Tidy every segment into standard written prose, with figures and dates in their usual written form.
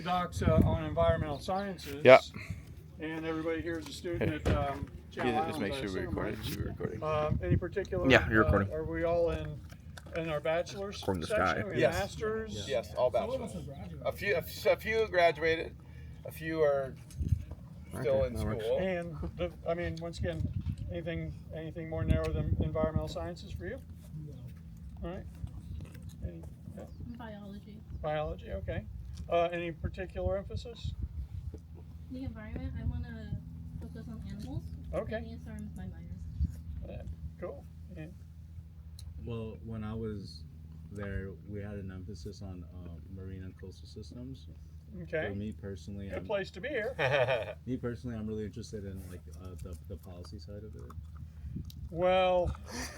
Doc's on environmental sciences. Yeah. And everybody here is a student at Channel Yeah, Islands. just make sure we record it. Should be recording. Any particular? Yeah, you're recording. Are we all in our bachelor's According to section? Sky. Are we Yes. masters? Yes, all bachelors. A few graduated. A few are still in school. And I mean, once again, anything more narrow than environmental sciences for you? No. All right. Biology. Biology, okay. Any particular emphasis? The environment, I want to focus on animals. Okay. Dinosaur is my minor. Cool. And Well, when I was there, we had an emphasis on marine and coastal systems. okay. For me personally, Good place to be here. I'm really interested in like the policy side of it. Well,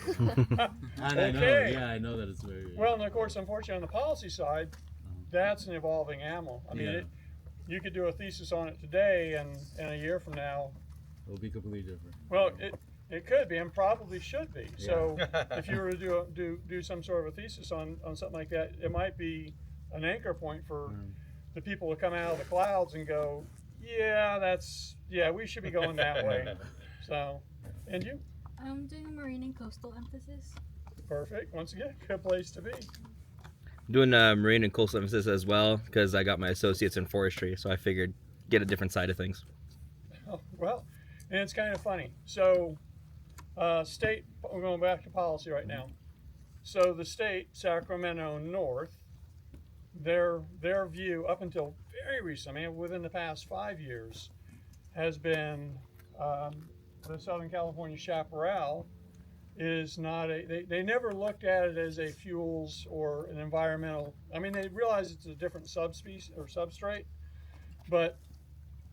And I know, Okay. yeah, I know that it's very. well, and of course, unfortunately, on the policy side, that's an evolving animal. I mean, Yeah. you could do a thesis on it today, and a year from now, It'll be completely different. well, it could be and probably should be. So, if you were to do some sort of a thesis on something like that, it might be an anchor point for the people to come out of the clouds and go, yeah, we should be going that way. So, and you, I'm doing a marine and coastal emphasis. perfect. Once again, good place to be. Doing marine and coastal emphasis as well because I got my associates in forestry, so I figured get a different side of things. Oh, well, and it's kind of funny. So, state, we're going back to policy right now. So the state, Sacramento North, their view up until very recent, I mean, within the past 5 years, has been the Southern California chaparral is not they never looked at it as a fuels or an environmental. I mean, they realize it's a different subspecies or substrate, but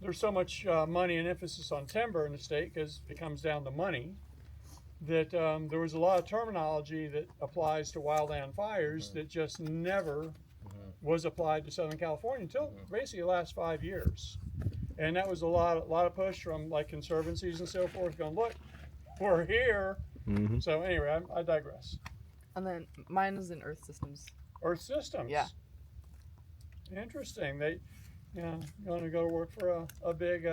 there's so much money and emphasis on timber in the state because it comes down to money that there was a lot of terminology that applies to wildland fires that just never was applied to Southern California until basically the last 5 years. And that was a lot of push from like conservancies and so forth going, look, we're here. Mm-hmm. So anyway, I digress. And then mine is in Earth Systems. Earth Systems. Yeah. Interesting. They, going to go work for a big,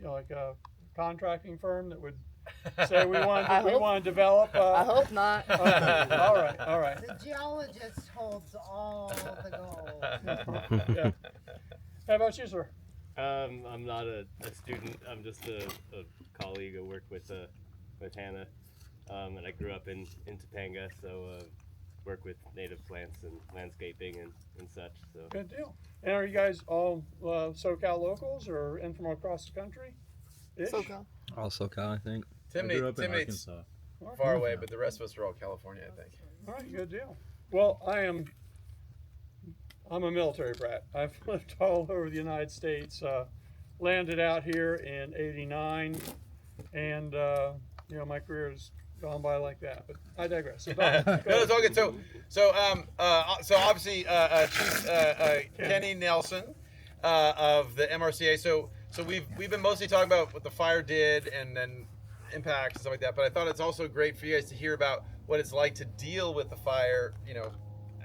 like a contracting firm that would say we want to develop. I hope not. Okay. All right. The geologist holds all the gold. Yeah. How about you, sir? I'm not a student. I'm just a colleague. I work with Hannah, and I grew up in Topanga, so work with native plants and landscaping and such. So Good deal. And are you guys all SoCal locals or in from across the country? SoCal. All SoCal, I think. I grew up in Timnate's Arkansas. far away, but the rest of us are all California, I think. All right, good deal. Well, I'm a military brat. I've lived all over the United States. Landed out here in '89, and my career has gone by like that. But I digress. So, No, it's all good. So obviously, Chief Kenny Nelson of the MRCA. So we've been mostly talking about what the fire did and then impacts and stuff like that. But I thought it's also great for you guys to hear about what it's like to deal with the fire,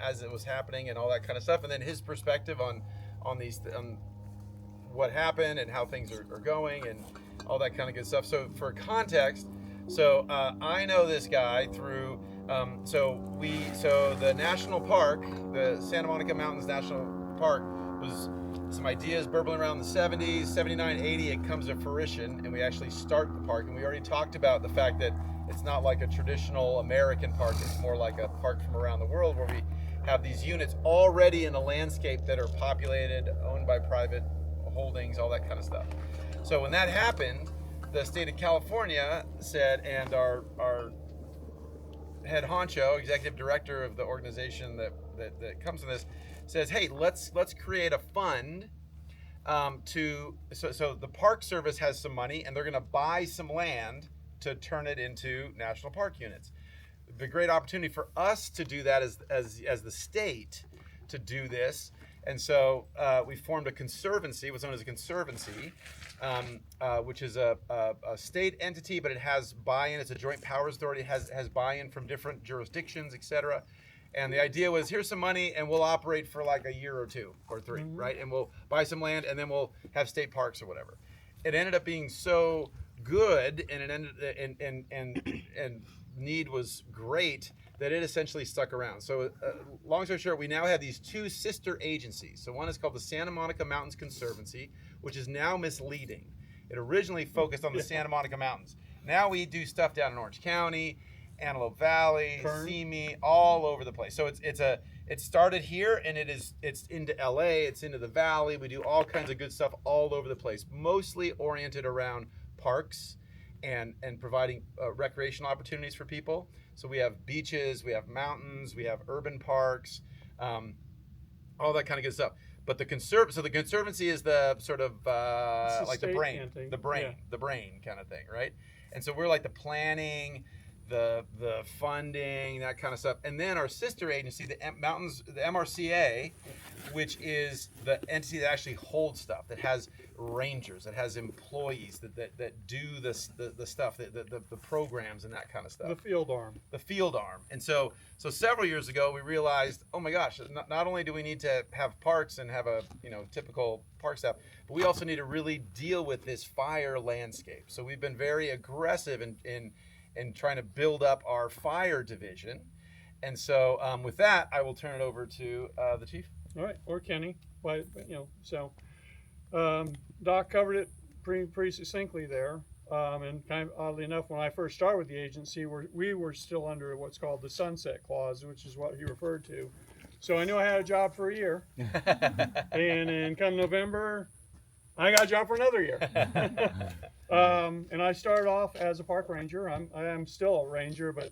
as it was happening and all that kind of stuff, and then his perspective on what happened and how things are going and all that kind of good stuff. So for context, I know this guy through the national park, the Santa Monica Mountains National Park, was some ideas burbling around the 70s, 79, 80. It comes to fruition, and we actually start the park. And we already talked about the fact that it's not like a traditional American park. It's more like a park from around the world where we have these units already in a landscape that are populated, owned by private holdings, all that kind of stuff. So when that happened, the state of California said, and our head honcho, executive director of the organization that comes from this, says, hey, let's create a fund so the Park Service has some money and they're going to buy some land to turn it into national park units. The great opportunity for us to do that as the state to do this. And so we formed a conservancy, what's known as a conservancy, which is a state entity, but it has buy-in. It's a joint powers authority. It has buy-in from different jurisdictions, et cetera. And the idea was, here's some money, and we'll operate for like a year or 2 or 3, right? And we'll buy some land, and then we'll have state parks or whatever. It ended up being so good, and it ended and need was great that it essentially stuck around. So, long story short, we now have these 2 sister agencies. So one is called the Santa Monica Mountains Conservancy, which is now misleading. It originally focused on the Santa Monica Mountains. Now we do stuff down in Orange County, Antelope Valley, Simi, all over the place. So it started here, and it's into LA, it's into the valley. We do all kinds of good stuff all over the place, mostly oriented around parks and providing recreational opportunities for people. So we have beaches, we have mountains, we have urban parks, all that kind of good stuff. But the conservancy is the sort of like the brain kind of thing, right? And so we're like the planning, the funding, that kind of stuff. And then our sister agency, the MRCA, which is the entity that actually holds stuff, that has rangers, that has employees that do the stuff, the programs and that kind of stuff. The field arm. And so several years ago we realized, oh my gosh, not only do we need to have parks and have a typical park staff, but we also need to really deal with this fire landscape. So we've been very aggressive in trying to build up our fire division. And so with that, I will turn it over to the chief. All right, or Kenny. But, Doc covered it pretty succinctly there. And kind of oddly enough, when I first started with the agency, we were still under what's called the sunset clause, which is what he referred to. So I knew I had a job for a year. And then come November, I got a job for another year. And I started off as a park ranger. I am still a ranger, but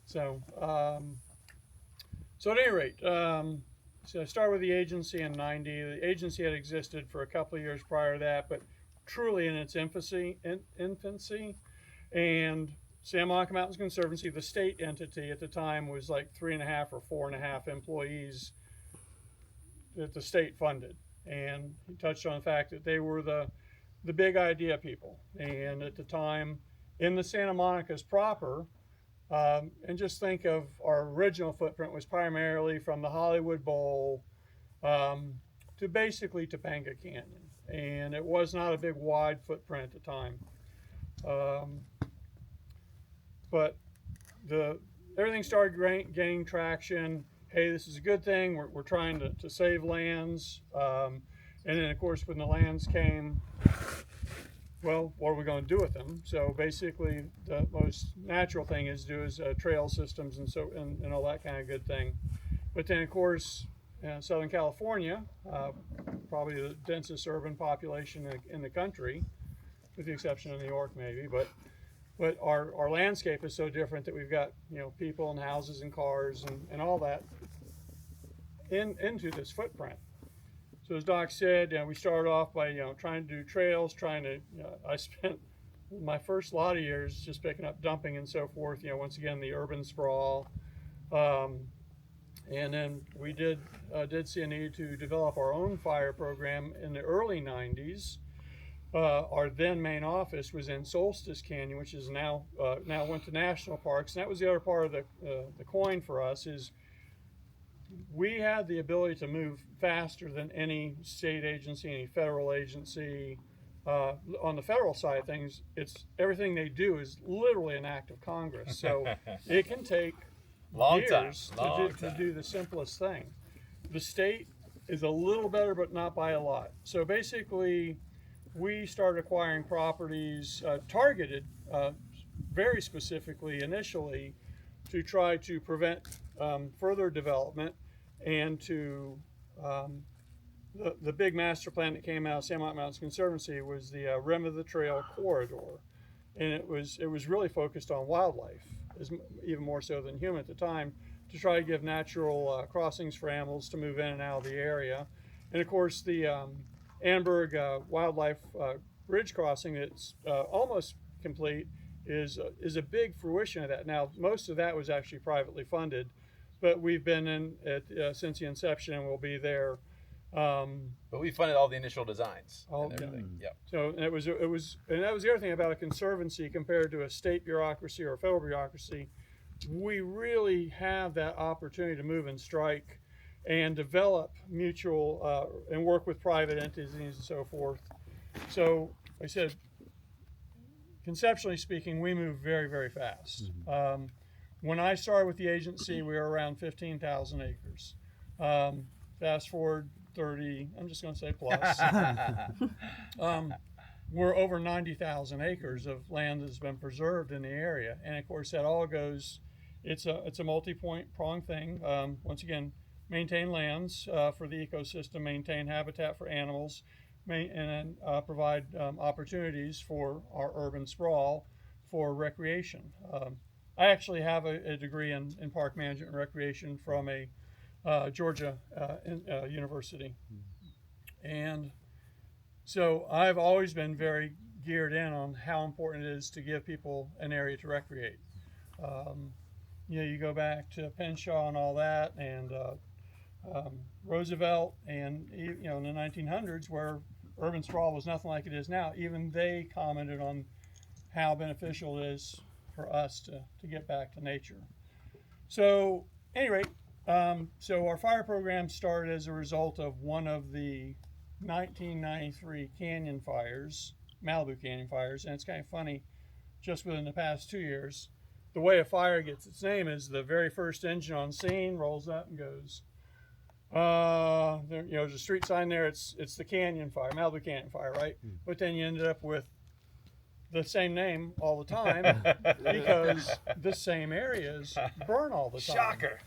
so at any rate, so I started with the agency in '90. The agency had existed for a couple of years prior to that, but truly in its infancy. And Santa Monica Mountains Conservancy, the state entity at the time, was like 3.5 or 4.5 employees that the state funded. And he touched on the fact that they were the big idea people. And at the time, in the Santa Monicas proper, and just think of our original footprint was primarily from the Hollywood Bowl to basically Topanga Canyon. And it was not a big wide footprint at the time. But everything started gaining traction. Hey, this is a good thing. We're trying to save lands. And then, of course, when the lands came, well, what are we going to do with them? So basically, the most natural thing is to do trail systems and all that kind of good thing. But then, of course, Southern California, probably the densest urban population in the country, with the exception of New York maybe, but our landscape is so different that we've got people and houses and cars and all that into this footprint. So as Doc said, we started off by trying to do trails, I spent my first lot of years just picking up dumping and so forth. Once again the urban sprawl, and then we did see a need to develop our own fire program in the early '90s. Our then main office was in Solstice Canyon, which is now went to national parks. And that was the other part of the coin for us, is we had the ability to move faster than any state agency, any federal agency. On the federal side of things, everything they do is literally an act of Congress. So it can take years to do the simplest thing. The state is a little better, but not by a lot. So basically, we started acquiring properties targeted very specifically initially to try to prevent further development, and to the big master plan that came out of Santa Monica Mountains Conservancy was the Rim of the Trail corridor, and it was really focused on wildlife, even more so than human at the time, to try to give natural crossings for animals to move in and out of the area. And of course the Annenberg Wildlife Bridge crossing that's almost complete is a big fruition of that. Now, most of that was actually privately funded, but we've been in it since the inception, and we'll be there But we funded all the initial designs All- and everything. Yep. So and that was the other thing about a conservancy compared to a state bureaucracy or a federal bureaucracy. We really have that opportunity to move and strike and develop mutual and work with private entities and so forth. So like I said, conceptually speaking, we move very, very fast. When I started with the agency, we were around 15,000 acres. Fast forward 30, I'm just going to say plus. We're over 90,000 acres of land that's been preserved in the area. And of course, that all goes, it's a multi-pronged thing. Once again, maintain lands for the ecosystem, maintain habitat for animals, and provide opportunities for our urban sprawl for recreation. I actually have a degree in park management and recreation from a Georgia university. And so I've always been very geared in on how important it is to give people an area to recreate. You go back to Penshaw and all that, and Roosevelt, and in the 1900s, where urban sprawl was nothing like it is now, even they commented on how beneficial it is for us to get back to nature. So, at any rate, so our fire program started as a result of one of the 1993 canyon fires, Malibu canyon fires, and it's kind of funny, just within the past 2 years, the way a fire gets its name is the very first engine on scene rolls up and goes, there's a street sign there, it's the canyon fire, Malibu canyon fire, right? But then you ended up with the same name all the time because the same areas burn all the time. Shocker.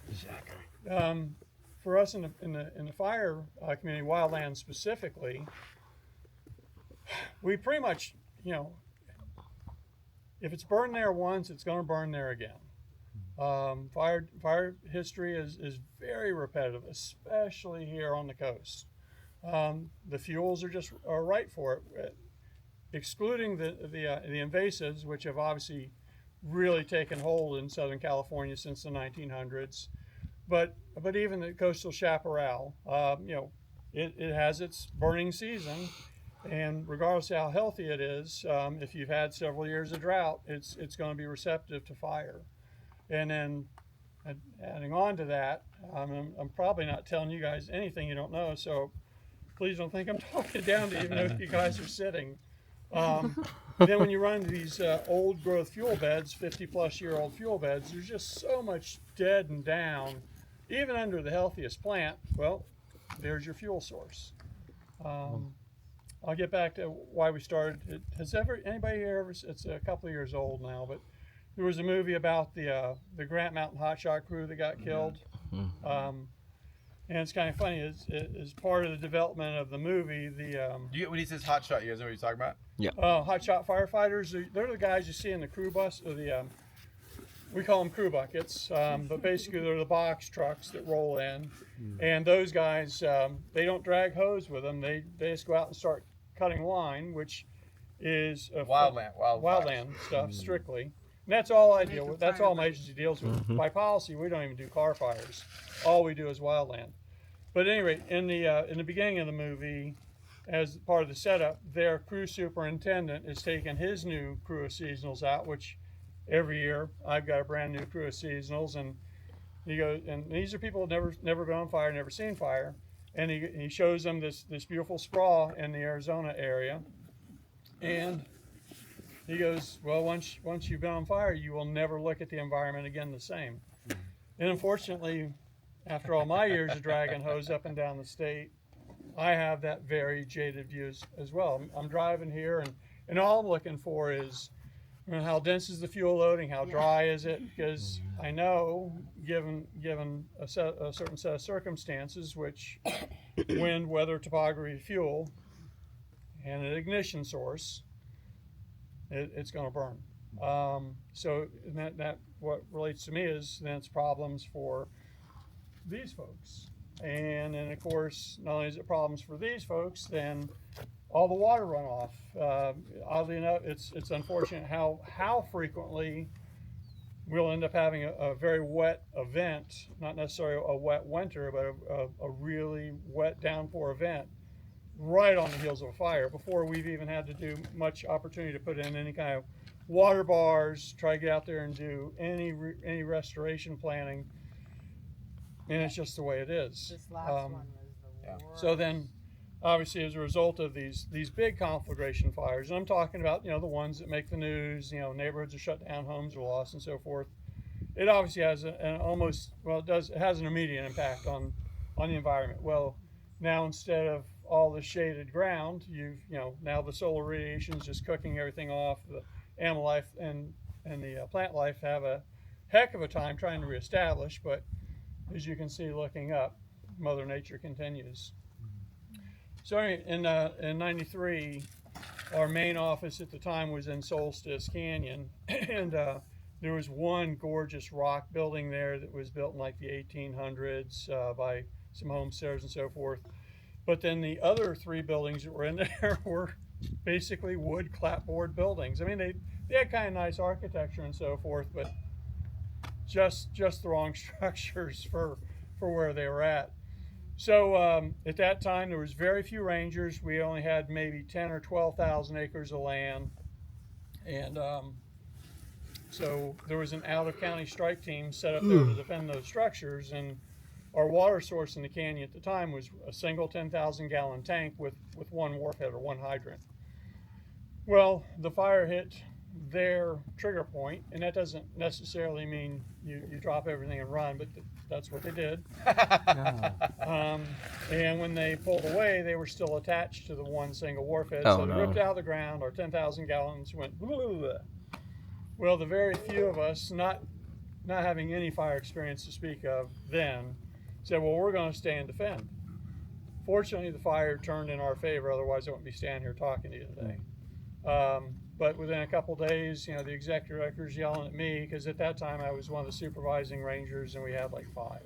For us in the fire community, wildland specifically, we pretty much, if it's burned there once, it's going to burn there again. Fire history is very repetitive, especially here on the coast. The fuels are right for it, excluding the invasives, which have obviously really taken hold in Southern California since the 1900s. But even the coastal chaparral, it has its burning season, and regardless of how healthy it is, if you've had several years of drought, it's going to be receptive to fire. And then adding on to that, I'm probably not telling you guys anything you don't know, so please don't think I'm talking down to even if you guys are sitting. Then when you run to these old growth fuel beds, 50-plus-year-old fuel beds, there's just so much dead and down. Even under the healthiest plant, well, there's your fuel source. I'll get back to why we started. Has anybody here ever? It's a couple of years old now, but there was a movie about the Grant Mountain hotshot crew that got killed. And it's kind of funny. As part of the development of the movie, When he says hot shot, you guys know what he's talking about? Yeah. Hotshot firefighters. They're the guys you see in the crew bus, or we call them crew buckets, but basically they're the box trucks that roll in. And those guys, they don't drag hose with them. They just go out and start cutting line, which is wildland stuff strictly. And that's all I deal with. That's all my agency deals with. By policy, we don't even do car fires. All we do is wildland. But at any rate, in the beginning of the movie, as part of the setup, their crew superintendent is taking his new crew of seasonals out, which every year I've got a brand new crew of seasonals, and he goes, and these are people that never been on fire, never seen fire, and he shows them this beautiful sprawl in the Arizona area, and he goes, well, once you've been on fire, you will never look at the environment again the same. And unfortunately, after all my years of dragging hose up and down the state, I have that very jaded view as well. I'm driving here, and all I'm looking for is, how dense is the fuel loading? How dry is it? Because I know, given a certain set of circumstances, which wind, weather, topography, fuel, and an ignition source, it's going to burn. So that what relates to me is then it's problems for these folks. And then, of course, not only is it problems for these folks, then all the water runoff. Oddly enough, it's unfortunate how frequently we'll end up having a very wet event, not necessarily a wet winter, but a really wet downpour event right on the heels of a fire before we've even had to do much opportunity to put in any kind of water bars, try to get out there and do any restoration planning. And it's just the way it is. This last one was the worst. So then, obviously, as a result of these big conflagration fires, and I'm talking about, you know, the ones that make the news, you know, neighborhoods are shut down, homes are lost, and so forth. It obviously has an almost, well, it has an immediate impact on the environment. Well, now instead of all the shaded ground, now the solar radiation is just cooking everything off. The animal life and the plant life have a heck of a time trying to reestablish, but as you can see looking up, Mother Nature continues. So anyway, in 93, our main office at the time was in Solstice Canyon, and there was one gorgeous rock building there that was built in like the 1800s by some homesteaders and so forth. But then the other 3 buildings that were in there were basically wood clapboard buildings. I mean, they had kind of nice architecture and so forth, but just the wrong structures for where they were at. So at that time, there was very few rangers. We only had maybe 10 or 12,000 acres of land, and so there was an out-of-county strike team set up there to defend those structures. And our water source in the canyon at the time was a single 10,000-gallon tank with one wharf head or one hydrant. Well, the fire hit their trigger point, and that doesn't necessarily mean you drop everything and run, but that's what they did. And when they pulled away, they were still attached to the one single wharf head, so they ripped out of the ground. Our 10,000 gallons went blah, blah, blah. Well, the very few of us, not having any fire experience to speak of then, said, well, we're going to stay and defend. Fortunately, the fire turned in our favor, otherwise I wouldn't be standing here talking to you today. But within a couple days, the executive director's yelling at me, because at that time I was one of the supervising rangers and we had like 5.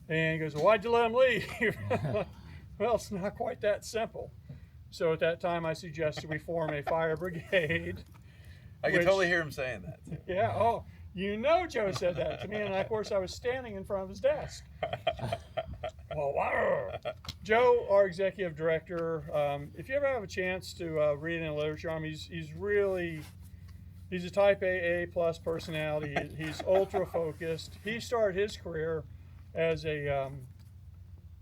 And he goes, well, why'd you let him leave? Well, it's not quite that simple. So at that time I suggested we form a fire brigade. I can totally hear him saying that too. Yeah, Joe said that to me, and of course I was standing in front of his desk. Well, Joe, our executive director, if you ever have a chance to read in the literature on him, he's a type A plus personality. He's ultra focused. He started his career as a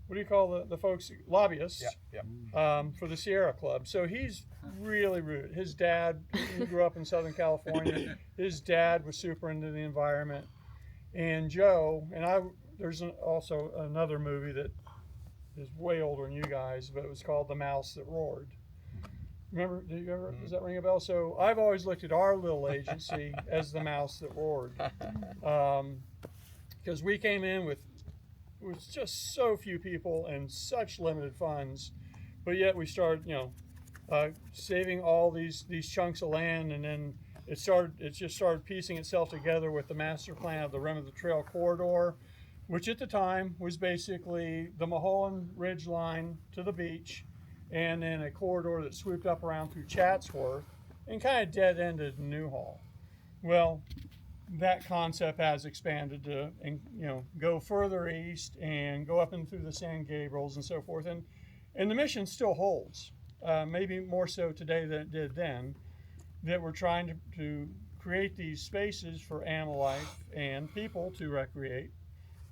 what do you call the folks, lobbyists for the Sierra Club. So he's really rude. His dad, he grew up in Southern California. His dad was super into the environment. And Joe, and there's also another movie that is way older than you guys, but it was called The Mouse That Roared. Remember, does that ring a bell? So I've always looked at our little agency as the mouse that roared. Because we came in with just so few people and such limited funds, but yet we started, saving all these chunks of land, and then it just started piecing itself together with the master plan of the Rim of the Trail corridor, which at the time was basically the Mulholland Ridge line to the beach, and then a corridor that swooped up around through Chatsworth and kind of dead-ended Newhall. Well, that concept has expanded to, go further east and go up and through the San Gabriels and so forth, and the mission still holds, maybe more so today than it did then, that we're trying to create these spaces for animal life and people to recreate,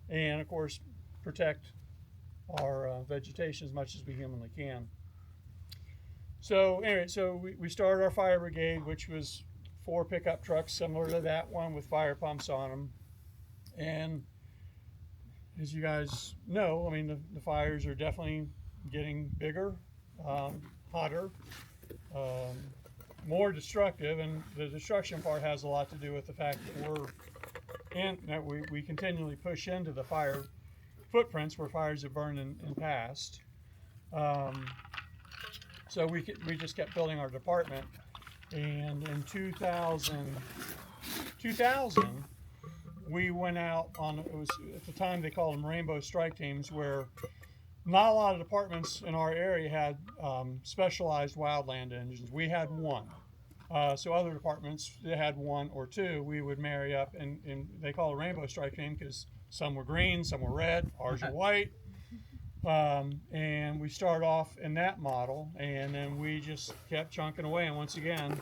and of course protect our vegetation as much as we humanly can. So anyway, we started our fire brigade, which was 4 pickup trucks similar to that one with fire pumps on them. And as you guys know, I mean, the fires are definitely getting bigger, hotter, more destructive, and the destruction part has a lot to do with the fact that we continually push into the fire footprints where fires have burned in past. So we just kept building our department, and in 2000 we went out on, it was at the time they called them rainbow strike teams, where not a lot of departments in our area had specialized wildland engines. We had one, So other departments that had one or two, we would marry up, and they call it a rainbow strike team because some were green, some were red, ours are white. And we start off in that model, and then we just kept chunking away. And once again,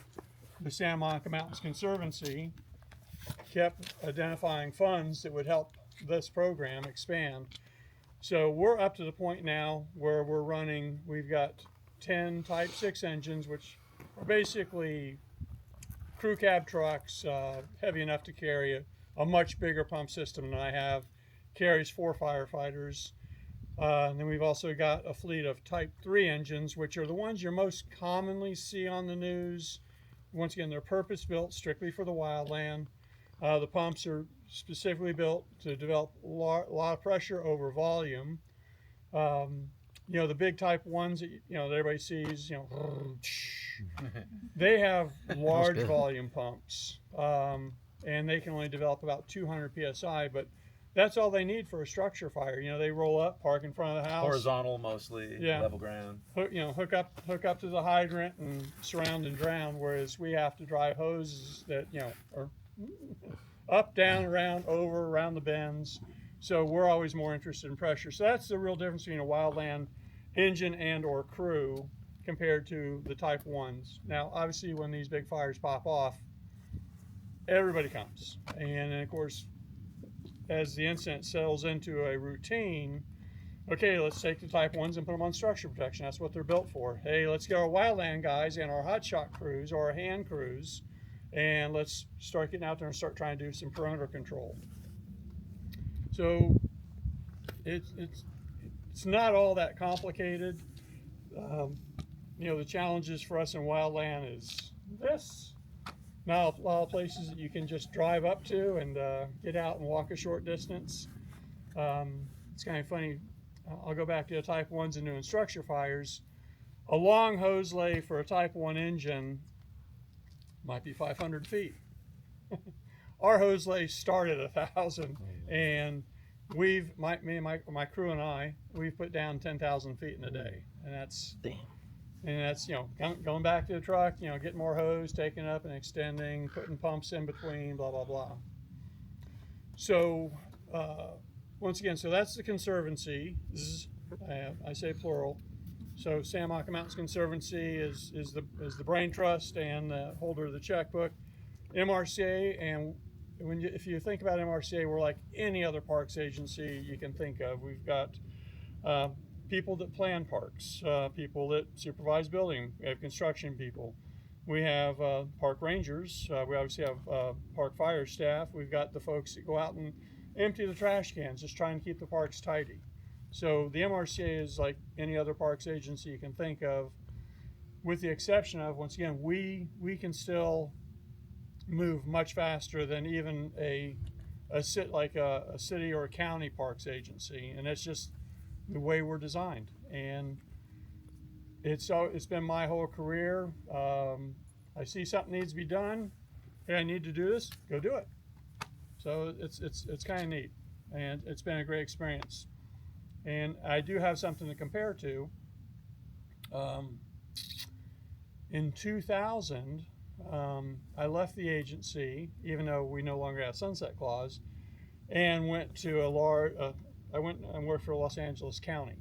the Santa Monica Mountains Conservancy kept identifying funds that would help this program expand. So we're up to the point now where we're running, we've got 10 Type 6 engines, which are basically crew cab trucks, heavy enough to carry a much bigger pump system than I have, carries 4 firefighters. And then we've also got a fleet of Type 3 engines, which are the ones you most commonly see on the news. Once again, they're purpose-built strictly for the wildland. The pumps are specifically built to develop a lot of pressure over volume. You know, the big Type 1s that, you know, that everybody sees, you know, they have large volume pumps, and they can only develop about 200 psi, but that's all they need for a structure fire. You know, they roll up, park in front of the house. Horizontal mostly, Yeah. level ground. Hook up to the hydrant and surround and drown, whereas we have to drive hoses that, you know, are up, down, around, over, around the bends. So we're always more interested in pressure. So that's the real difference between a wildland engine and or crew compared to the Type 1s. Now, obviously, when these big fires pop off, everybody comes. And then, of course, as the incident settles into a routine, okay, let's take the Type 1s and put them on structure protection. That's what they're built for. Hey, let's get our wildland guys and our hotshot crews or our hand crews, and let's start getting out there and start trying to do some perimeter control. So it's not all that complicated. You know, the challenges for us in wildland is this. Not a lot of places that you can just drive up to and get out and walk a short distance. It's kind of funny. I'll go back to the Type 1s and doing structure fires. A long hose lay for a Type 1 engine might be 500 feet. Our hose lay start at 1,000, and my crew and I, we've put down 10,000 feet in a day, and that's you know, going back to the truck, you know, getting more hose, taking it up and extending, putting pumps in between, blah blah blah. So once again, so that's the Conservancy. I say plural. So Santa Monica Mountains Conservancy is the brain trust and the holder of the checkbook. MRCA, and if you think about MRCA, we're like any other parks agency you can think of. We've got people that plan parks, people that supervise building. We have construction people. We have park rangers. We obviously have park fire staff. We've got the folks that go out and empty the trash cans, just trying to keep the parks tidy. So the MRCA is like any other parks agency you can think of, with the exception of, once again, we can still move much faster than even a city or a county parks agency, and it's just the way we're designed. And it's been my whole career. I see something needs to be done. Hey, I need to do this. Go do it. So it's kind of neat, and it's been a great experience. And I do have something to compare to. In 2000, I left the agency, even though we no longer have sunset clause, and went to I went and worked for Los Angeles County.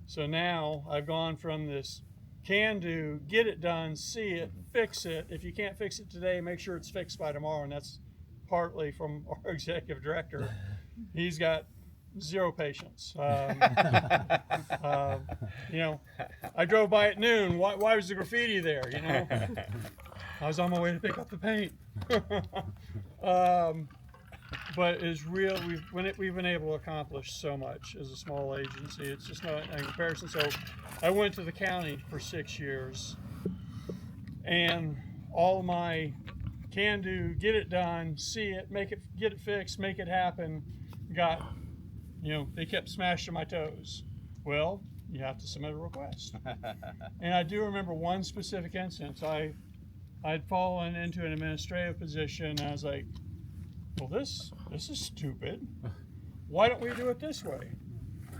So now I've gone from this can do, get it done, see it, fix it. If you can't fix it today, make sure it's fixed by tomorrow. And that's partly from our executive director. He's got zero patience. You know, I drove by at noon. Why was the graffiti there? You know, I was on my way to pick up the paint. But it's real. We've been able to accomplish so much as a small agency. It's just not in comparison. So I went to the county for 6 years, and all my can do, get it done, see it, get it fixed, make it happen, they kept smashing my toes. Well, you have to submit a request. And I do remember one specific instance. I'd fallen into an administrative position, and I was like, well, this is stupid. Why don't we do it this way?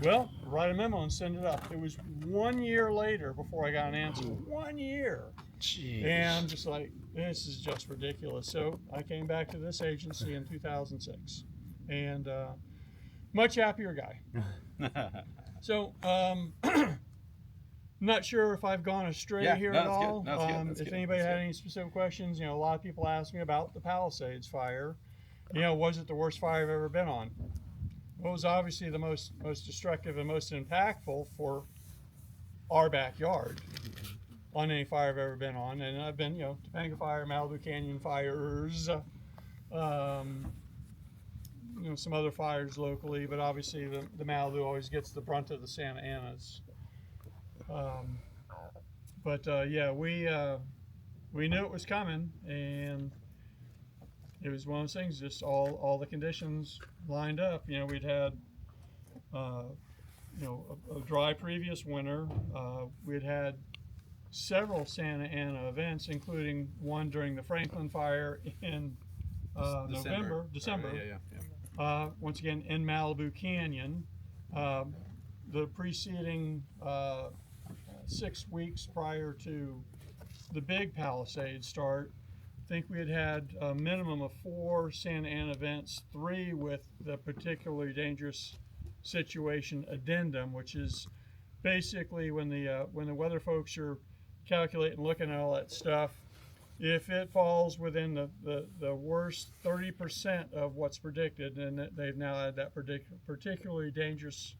Well, write a memo and send it up. It was 1 year later before I got an answer. 1 year. And I'm just like, this is just ridiculous. So I came back to this agency in 2006, and much happier guy. So not sure if I've gone astray Yeah, here no, at that's good. all. No, that's good. That's If good. anybody That's had good. any specific questions, a lot of people ask me about the Palisades fire. Was it the worst fire I've ever been on? Well, it was obviously the most destructive and most impactful for our backyard on any fire I've ever been on. And I've been, Topanga Fire, Malibu Canyon fires, some other fires locally, but obviously the Malibu always gets the brunt of the Santa Anas. Yeah, we knew it was coming, and it was one of those things. Just all the conditions lined up. We'd had a dry previous winter. We'd had several Santa Ana events, including one during the Franklin fire in December. Yeah. Once again in Malibu Canyon. The preceding 6 weeks prior to the big Palisade start, I think we had a minimum of 4 Santa Ana events, 3 with the particularly dangerous situation addendum, which is basically when the weather folks are calculating, looking at all that stuff, if it falls within the worst 30% of what's predicted, then they've now had that particularly dangerous